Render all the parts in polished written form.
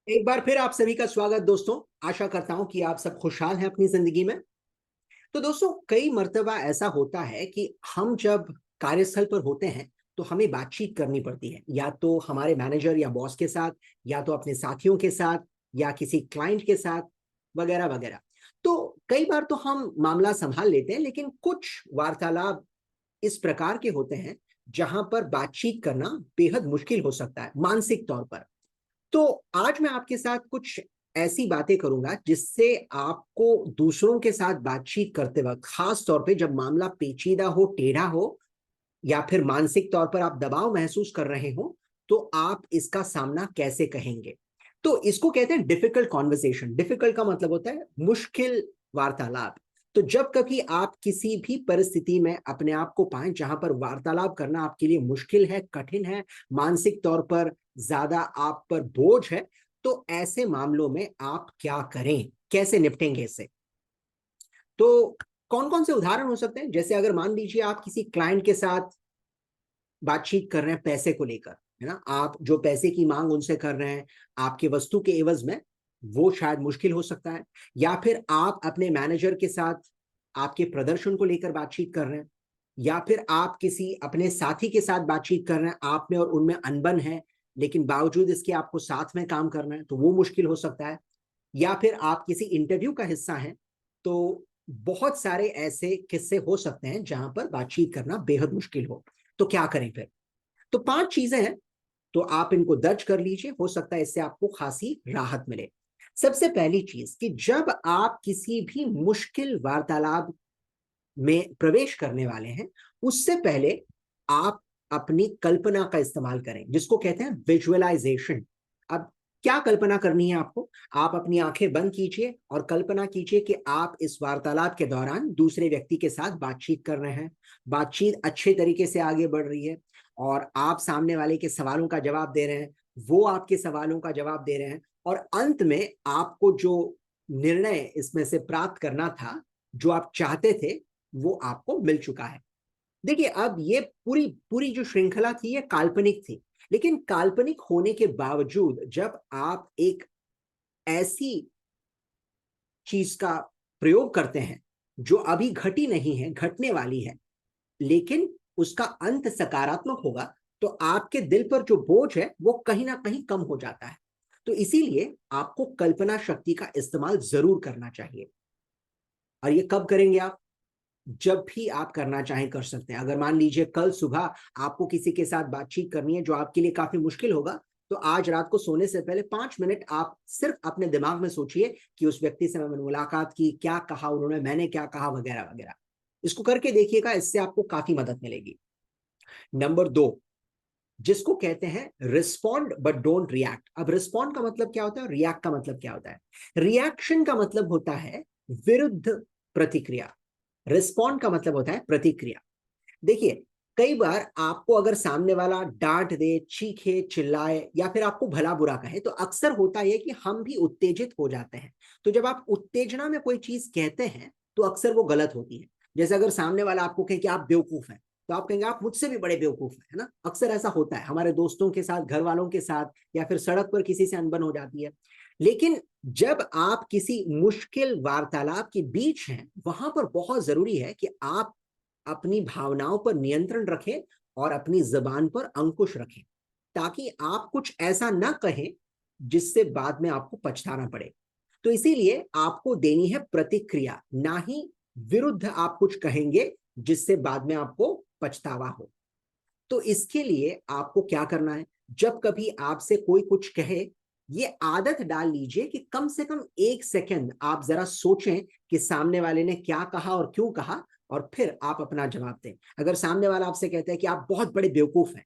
एक बार फिर आप सभी का स्वागत दोस्तों। आशा करता हूं कि आप सब खुशहाल हैं अपनी जिंदगी में। तो दोस्तों, कई मर्तबा ऐसा होता है कि हम जब कार्यस्थल पर होते हैं तो हमें बातचीत करनी पड़ती है, या तो हमारे मैनेजर या बॉस के साथ, या तो अपने साथियों के साथ, या किसी क्लाइंट के साथ, वगैरह वगैरह। तो कई बार तो हम मामला संभाल लेते हैं, लेकिन कुछ वार्तालाप इस प्रकार के होते हैं जहां पर बातचीत करना बेहद मुश्किल हो सकता है मानसिक तौर पर। तो आज मैं आपके साथ कुछ ऐसी बातें करूंगा जिससे आपको दूसरों के साथ बातचीत करते वक्त, खास तौर पे जब मामला पेचीदा हो, टेढ़ा हो, या फिर मानसिक तौर पर आप दबाव महसूस कर रहे हो, तो आप इसका सामना कैसे कहेंगे। तो इसको कहते हैं डिफिकल्ट कॉन्वर्सेशन। डिफिकल्ट का मतलब होता है मुश्किल वार्तालाप। तो जब कभी आप किसी भी परिस्थिति में अपने आप को पाएं जहां पर वार्तालाप करना आपके लिए मुश्किल है, कठिन है, मानसिक तौर पर ज्यादा आप पर बोझ है, तो ऐसे मामलों में आप क्या करें, कैसे निपटेंगे इससे। तो कौन कौन से उदाहरण हो सकते हैं? जैसे अगर मान लीजिए आप किसी क्लाइंट के साथ बातचीत कर रहे हैं पैसे को लेकर, है ना, आप जो पैसे की मांग उनसे कर रहे हैं आपके वस्तु के एवज में, वो शायद मुश्किल हो सकता है। या फिर आप अपने मैनेजर के साथ आपके प्रदर्शन को लेकर बातचीत कर रहे हैं, या फिर आप किसी अपने साथी के साथ बातचीत कर रहे हैं, आप में और उनमें अनबन है, लेकिन बावजूद इसके आपको साथ में काम करना है, तो वो मुश्किल हो सकता है। या फिर आप किसी इंटरव्यू का हिस्सा हैं। तो बहुत सारे ऐसे किस्से हो सकते हैं जहां पर बातचीत करना बेहद मुश्किल हो। तो क्या करें फिर? तो 5 चीजें हैं, तो आप इनको दर्ज कर लीजिए, हो सकता है इससे आपको खासी राहत मिले। सबसे पहली चीज कि जब आप किसी भी मुश्किल वार्तालाप में प्रवेश करने वाले हैं, उससे पहले आप अपनी कल्पना का इस्तेमाल करें, जिसको कहते हैं विजुअलाइजेशन। अब क्या कल्पना करनी है आपको? आप अपनी आंखें बंद कीजिए और कल्पना कीजिए कि आप इस वार्तालाप के दौरान दूसरे व्यक्ति के साथ बातचीत कर रहे हैं। बातचीत अच्छे तरीके से आगे बढ़ रही है और आप सामने वाले के सवालों का जवाब दे रहे हैं, वो आपके सवालों का जवाब दे रहे हैं, और अंत में आपको जो निर्णय इसमें से प्राप्त करना था, जो आप चाहते थे, वो आपको मिल चुका है। देखिए, अब ये पूरी पूरी जो श्रृंखला थी ये काल्पनिक थी, लेकिन काल्पनिक होने के बावजूद जब आप एक ऐसी चीज का प्रयोग करते हैं जो अभी घटी नहीं है, घटने वाली है, लेकिन उसका अंत सकारात्मक होगा, तो आपके दिल पर जो बोझ है वो कहीं ना कहीं कम हो जाता है। तो इसीलिए आपको कल्पना शक्ति का इस्तेमाल जरूर करना चाहिए। और ये कब करेंगे आप? जब भी आप करना चाहें कर सकते हैं। अगर मान लीजिए कल सुबह आपको किसी के साथ बातचीत करनी है जो आपके लिए काफी मुश्किल होगा, तो आज रात को सोने से पहले 5 मिनट आप सिर्फ अपने दिमाग में सोचिए कि उस व्यक्ति से मैंने मुलाकात की, क्या कहा उन्होंने, मैंने क्या कहा, वगैरह वगैरह। इसको करके देखिएगा, इससे आपको काफी मदद मिलेगी। नंबर 2, जिसको कहते हैं रिस्पॉन्ड बट डोंट रिएक्ट। अब रिस्पॉन्ड का मतलब क्या होता है, रिएक्ट का मतलब क्या होता है? रिएक्शन का मतलब होता है विरुद्ध प्रतिक्रिया। रिस्पॉन्ड का मतलब होता है प्रतिक्रिया। देखिए, कई बार आपको अगर सामने वाला डांट दे, चीखे, चिल्लाए, या फिर आपको भला बुरा कहे, तो अक्सर होता है कि हम भी उत्तेजित हो जाते हैं। तो जब आप उत्तेजना में कोई चीज कहते हैं तो अक्सर वो गलत होती है। जैसे अगर सामने वाला आपको कहे कि आप बेवकूफ हैं, तो आप कहेंगे आप मुझसे भी बड़े बेवकूफ हैं, है ना। अक्सर ऐसा होता है हमारे दोस्तों के साथ, घर वालों के साथ, या फिर सड़क पर किसी से अनबन हो जाती है। लेकिन जब आप किसी मुश्किल वार्तालाप के बीच हैं, वहां पर बहुत जरूरी है कि आप अपनी भावनाओं पर नियंत्रण रखें और अपनी जबान पर अंकुश रखें, ताकि आप कुछ ऐसा ना कहें जिससे बाद में आपको पछताना पड़े। तो इसीलिए आपको देनी है प्रतिक्रिया, ना ही विरुद्ध आप कुछ कहेंगे जिससे बाद में आपको पछतावा हो। तो इसके लिए आपको क्या करना है, जब कभी आपसे कोई कुछ कहे, ये आदत डाल लीजिए कि कम से कम 1 सेकंड आप जरा सोचें कि सामने वाले ने क्या कहा और क्यों कहा, और फिर आप अपना जवाब दें। अगर सामने वाला आपसे कहता है कि आप बहुत बड़े बेवकूफ हैं,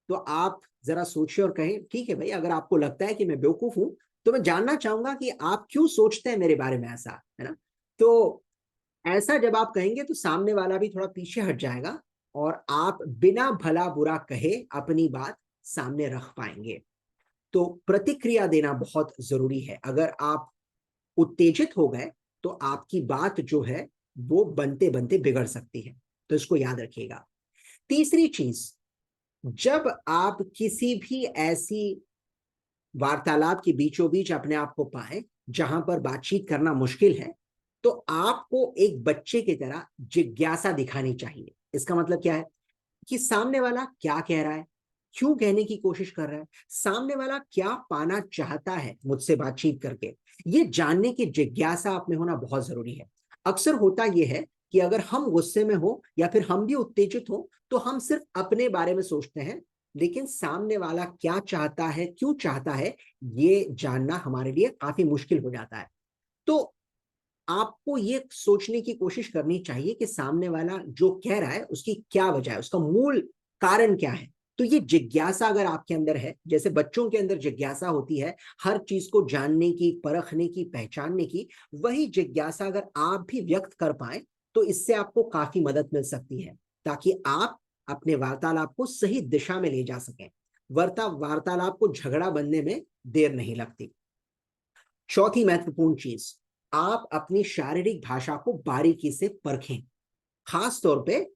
तो आप जरा सोचिए और कहें, ठीक है भाई, अगर आपको लगता है कि मैं बेवकूफ हूं, तो मैं जानना चाहूंगा कि आप क्यों सोचते हैं मेरे बारे में ऐसा, है ना। तो ऐसा जब आप कहेंगे तो सामने वाला भी थोड़ा पीछे हट जाएगा, और आप बिना भला बुरा कहे अपनी बात सामने रख पाएंगे। तो प्रतिक्रिया देना बहुत जरूरी है। अगर आप उत्तेजित हो गए तो आपकी बात जो है वो बनते बनते बिगड़ सकती है। तो इसको याद रखिएगा। तीसरी चीज, जब आप किसी भी ऐसी वार्तालाप के बीचों बीच अपने आप को पाए जहां पर बातचीत करना मुश्किल है, तो आपको एक बच्चे की तरह जिज्ञासा दिखानी चाहिए। इसका मतलब क्या है कि सामने वाला क्या कह रहा है, क्यों कहने की कोशिश कर रहा है, सामने वाला क्या पाना चाहता है मुझसे बातचीत करके, ये जानने की जिज्ञासा आप में होना बहुत जरूरी है। अक्सर होता यह है कि अगर हम गुस्से में हो या फिर हम भी उत्तेजित हो तो हम सिर्फ अपने बारे में सोचते हैं, लेकिन सामने वाला क्या चाहता है, क्यों चाहता है, ये जानना हमारे लिए काफी मुश्किल हो जाता है। तो आपको ये सोचने की कोशिश करनी चाहिए कि सामने वाला जो कह रहा है उसकी क्या वजह है, उसका मूल कारण क्या है। तो ये जिज्ञासा अगर आपके अंदर है, जैसे बच्चों के अंदर जिज्ञासा होती है हर चीज को जानने की, परखने की, पहचानने की, वही जिज्ञासा अगर आप भी व्यक्त कर पाए तो इससे आपको काफी मदद मिल सकती है, ताकि आप अपने वार्तालाप को सही दिशा में ले जा सकें। वार्तालाप को झगड़ा बनने में देर नहीं लगती। चौथी महत्वपूर्ण चीज, आप अपनी शारीरिक भाषा को बारीकी से परखें। खास तौर पे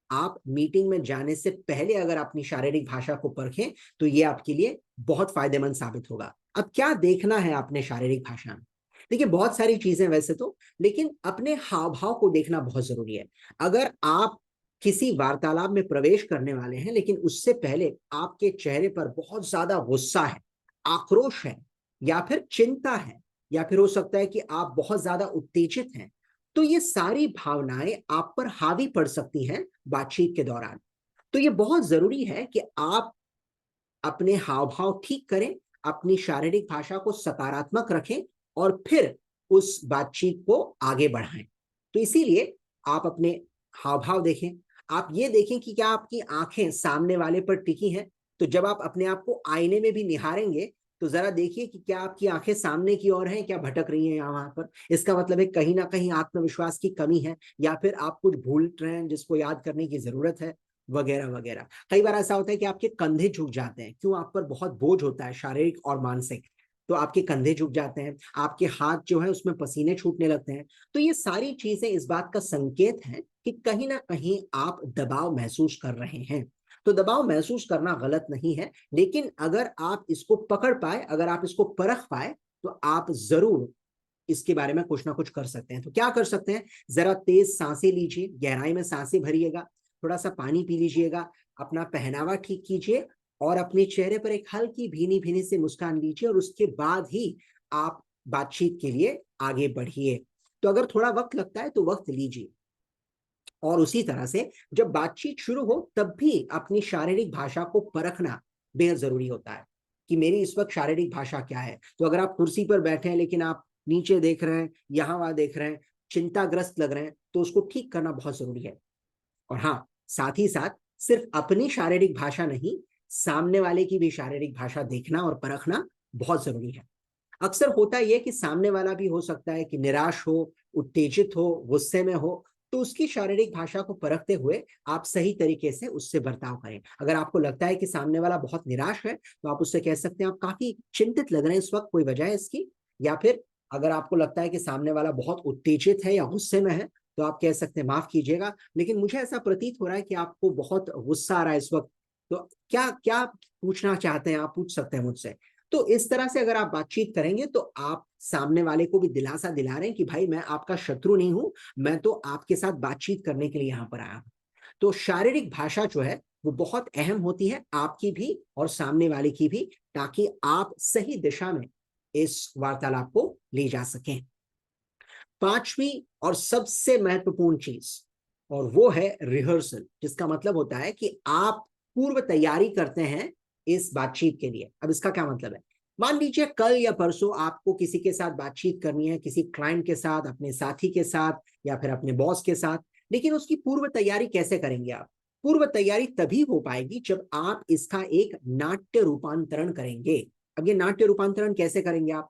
आप मीटिंग में जाने से पहले अगर अपनी शारीरिक भाषा को परखें तो ये आपके लिए बहुत फायदेमंद साबित होगा। अब क्या देखना है आपने शारीरिक भाषा में? देखिए बहुत सारी चीजें वैसे तो, लेकिन अपने हाव भाव को देखना बहुत जरूरी है। अगर आप किसी वार्तालाप में प्रवेश करने वाले हैं लेकिन उससे पहले आपके चेहरे पर बहुत ज्यादा गुस्सा है, आक्रोश है, या फिर चिंता है, या फिर हो सकता है कि आप बहुत ज्यादा उत्तेजित हैं, तो ये सारी भावनाएं आप पर हावी पड़ सकती हैं बातचीत के दौरान। तो ये बहुत जरूरी है कि आप अपने हाव भाव ठीक करें, अपनी शारीरिक भाषा को सकारात्मक रखें और फिर उस बातचीत को आगे बढ़ाएं। तो इसीलिए आप अपने हाव भाव देखें। आप ये देखें कि क्या आपकी आंखें सामने वाले पर टिकी हैं। तो जब आप अपने आप को आईने में भी निहारेंगे तो जरा देखिए कि क्या आपकी आंखें सामने की ओर हैं, क्या भटक रही हैं यहाँ वहां पर। इसका मतलब है कहीं ना कहीं आत्मविश्वास की कमी है, या फिर आप कुछ भूल रहे हैं जिसको याद करने की जरूरत है, वगैरह वगैरह। कई बार ऐसा होता है कि आपके कंधे झुक जाते हैं, क्यों, आप पर बहुत बोझ होता है शारीरिक और मानसिक, तो आपके कंधे झुक जाते हैं, आपके हाथ जो है उसमें पसीने छूटने लगते हैं। तो ये सारी चीजें इस बात का संकेत है कि कहीं ना कहीं आप दबाव महसूस कर रहे हैं। तो दबाव महसूस करना गलत नहीं है, लेकिन अगर आप इसको पकड़ पाए, अगर आप इसको परख पाए, तो आप जरूर इसके बारे में कुछ ना कुछ कर सकते हैं। तो क्या कर सकते हैं, जरा तेज सांसें लीजिए, गहराई में सांसें भरिएगा, थोड़ा सा पानी पी लीजिएगा, अपना पहनावा ठीक कीजिए और अपने चेहरे पर एक हल्की भीनी भीनी से मुस्कान लीजिए और उसके बाद ही आप बातचीत के लिए आगे बढ़िए। तो अगर थोड़ा वक्त लगता है तो वक्त लीजिए। और उसी तरह से जब बातचीत शुरू हो तब भी अपनी शारीरिक भाषा को परखना बेहद जरूरी होता है कि मेरी इस वक्त शारीरिक भाषा क्या है। तो अगर आप कुर्सी पर बैठे हैं लेकिन आप नीचे देख रहे हैं, यहाँ वहां देख रहे हैं, चिंताग्रस्त लग रहे हैं, तो उसको ठीक करना बहुत जरूरी है। और हाँ, साथ ही साथ सिर्फ अपनी शारीरिक भाषा नहीं, सामने वाले की भी शारीरिक भाषा देखना और परखना बहुत जरूरी है। अक्सर होता यह कि सामने वाला भी हो सकता है कि निराश हो, उत्तेजित हो, गुस्से में हो, तो उसकी शारीरिक भाषा को परखते हुए आप सही तरीके से उससे बर्ताव करें। अगर आपको लगता है कि सामने वाला बहुत निराश है तो आप उससे कह सकते हैं आप काफी चिंतित लग रहे हैं इस वक्त, कोई वजह है इसकी। या फिर अगर आपको लगता है कि सामने वाला बहुत उत्तेजित है या गुस्से में है तो आप कह सकते हैं माफ कीजिएगा लेकिन मुझे ऐसा प्रतीत हो रहा है कि आपको बहुत गुस्सा आ रहा है इस वक्त, तो क्या क्या पूछना चाहते हैं, आप पूछ सकते हैं मुझसे। तो इस तरह से अगर आप बातचीत करेंगे तो आप सामने वाले को भी दिलासा दिला रहे हैं कि भाई मैं आपका शत्रु नहीं हूं, मैं तो आपके साथ बातचीत करने के लिए यहां पर आया हूं। तो शारीरिक भाषा जो है वो बहुत अहम होती है, आपकी भी और सामने वाले की भी, ताकि आप सही दिशा में इस वार्तालाप को ले जा सकें। पांचवी और सबसे महत्वपूर्ण चीज, और वो है रिहर्सल, जिसका मतलब होता है कि आप पूर्व तैयारी करते हैं इस बातचीत के लिए। अब इसका क्या मतलब है, मान लीजिए कल या परसों आपको किसी के साथ बातचीत करनी है, किसी क्लाइंट के साथ, अपने साथी के साथ, या फिर अपने बॉस के साथ, लेकिन उसकी पूर्व तैयारी कैसे करेंगे आप? पूर्व तैयारी तभी हो पाएगी जब आप इसका एक नाट्य रूपांतरण करेंगे। अब ये नाट्य रूपांतरण कैसे करेंगे आप?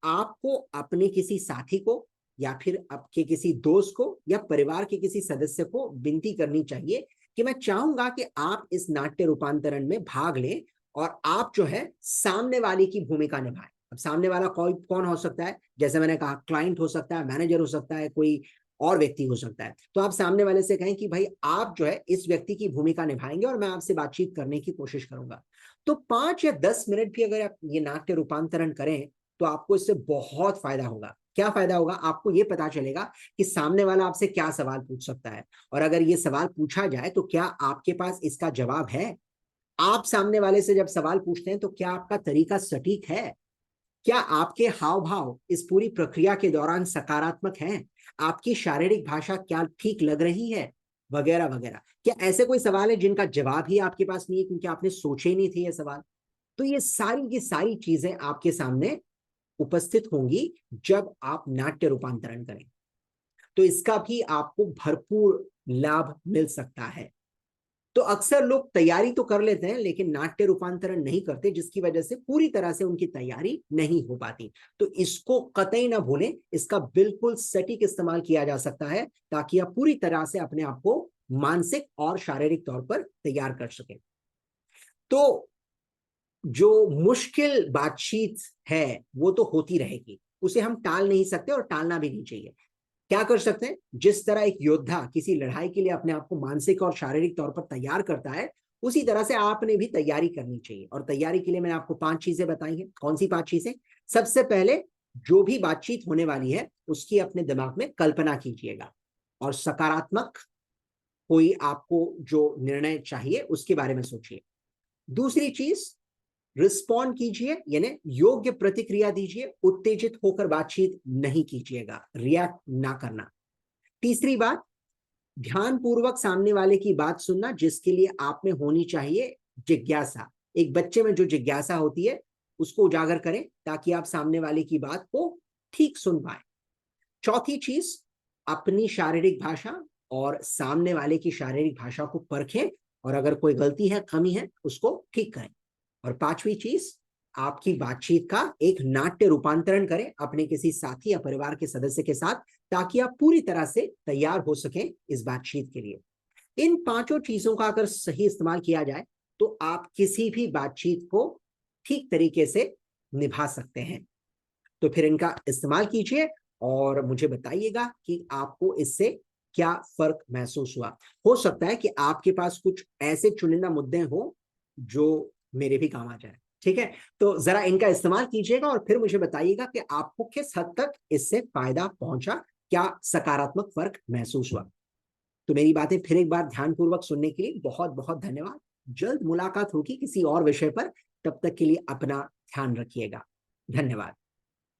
आपको अपने किसी साथी को या फिर आपके किसी दोस्त को या परिवार के किसी सदस्य को विनती करनी चाहिए कि मैं चाहूंगा कि आप इस नाट्य रूपांतरण में भाग लें और आप जो है सामने वाले की भूमिका निभाएं। अब सामने वाला कौन हो सकता है, जैसे मैंने कहा क्लाइंट हो सकता है, मैनेजर हो सकता है, कोई और व्यक्ति हो सकता है। तो आप सामने वाले से कहें कि भाई आप जो है इस व्यक्ति की भूमिका निभाएंगे और मैं आपसे बातचीत करने की कोशिश करूंगा। तो 5 या 10 मिनट भी अगर आप ये नाट्य रूपांतरण करें तो आपको इससे बहुत फायदा होगा। क्या फायदा होगा? आपको ये पता चलेगा कि सामने वाला आपसे क्या सवाल पूछ सकता है, और अगर ये सवाल पूछा जाए तो क्या आपके पास इसका जवाब है। आप सामने वाले से जब सवाल पूछते हैं तो क्या आपका तरीका सटीक है, क्या आपके हाव भाव इस पूरी प्रक्रिया के दौरान सकारात्मक हैं, आपकी शारीरिक भाषा क्या ठीक लग रही है, वगैरह वगैरह। क्या ऐसे कोई सवाल है जिनका जवाब ही आपके पास नहीं है क्योंकि आपने सोचे ही नहीं थे ये सवाल। तो ये सारी की सारी चीजें आपके सामने उपस्थित होंगी जब आप नाट्य रूपांतरण करें, तो इसका भी आपको भरपूर लाभ मिल सकता है। तो अक्सर लोग तैयारी तो कर लेते हैं लेकिन नाट्य रूपांतरण नहीं करते, जिसकी वजह से पूरी तरह से उनकी तैयारी नहीं हो पाती। तो इसको कतई ना भूलें, इसका बिल्कुल सटीक इस्तेमाल किया जा सकता है ताकि आप पूरी तरह से अपने आप को मानसिक और शारीरिक तौर पर तैयार कर सकें। तो जो मुश्किल बातचीत है वो तो होती रहेगी, उसे हम टाल नहीं सकते और टालना भी नहीं चाहिए। क्या कर सकते हैं? जिस तरह एक योद्धा किसी लड़ाई के लिए अपने आप को मानसिक और शारीरिक तौर पर तैयार करता है, उसी तरह से आपने भी तैयारी करनी चाहिए। और तैयारी के लिए मैंने आपको 5 चीजें बताई हैं। कौन सी 5 चीजें? सबसे पहले, जो भी बातचीत होने वाली है उसकी अपने दिमाग में कल्पना कीजिएगा और सकारात्मक कोई आपको जो निर्णय चाहिए उसके बारे में सोचिए। दूसरी चीज, रिस्पॉन्ड कीजिए, यानी योग्य प्रतिक्रिया दीजिए, उत्तेजित होकर बातचीत नहीं कीजिएगा, रिएक्ट ना करना। तीसरी बात, ध्यान पूर्वक सामने वाले की बात सुनना, जिसके लिए आप में होनी चाहिए जिज्ञासा। एक बच्चे में जो जिज्ञासा होती है उसको उजागर करें ताकि आप सामने वाले की बात को ठीक सुन पाए। चौथी चीज, अपनी शारीरिक भाषा और सामने वाले की शारीरिक भाषा को परखें और अगर कोई गलती है, कमी है, उसको ठीक करें। और पांचवी चीज, आपकी बातचीत का एक नाट्य रूपांतरण करें अपने किसी साथी या परिवार के सदस्य के साथ, ताकि आप पूरी तरह से तैयार हो सकें इस बातचीत के लिए। इन पांचों चीजों का अगर सही इस्तेमाल किया जाए तो आप किसी भी बातचीत को ठीक तरीके से निभा सकते हैं। तो फिर इनका इस्तेमाल कीजिए और मुझे बताइएगा कि आपको इससे क्या फर्क महसूस हुआ। हो सकता है कि आपके पास कुछ ऐसे चुनिंदा मुद्दे हो जो मेरे भी काम आ जाए। ठीक है, तो जरा इनका इस्तेमाल कीजिएगा और फिर मुझे बताइएगा कि आपको किस हद तक इससे फायदा पहुंचा, क्या सकारात्मक फर्क महसूस हुआ। तो मेरी बातें फिर एक बार ध्यानपूर्वक सुनने के लिए बहुत बहुत धन्यवाद। जल्द मुलाकात होगी किसी और विषय पर, तब तक के लिए अपना ध्यान रखिएगा। धन्यवाद।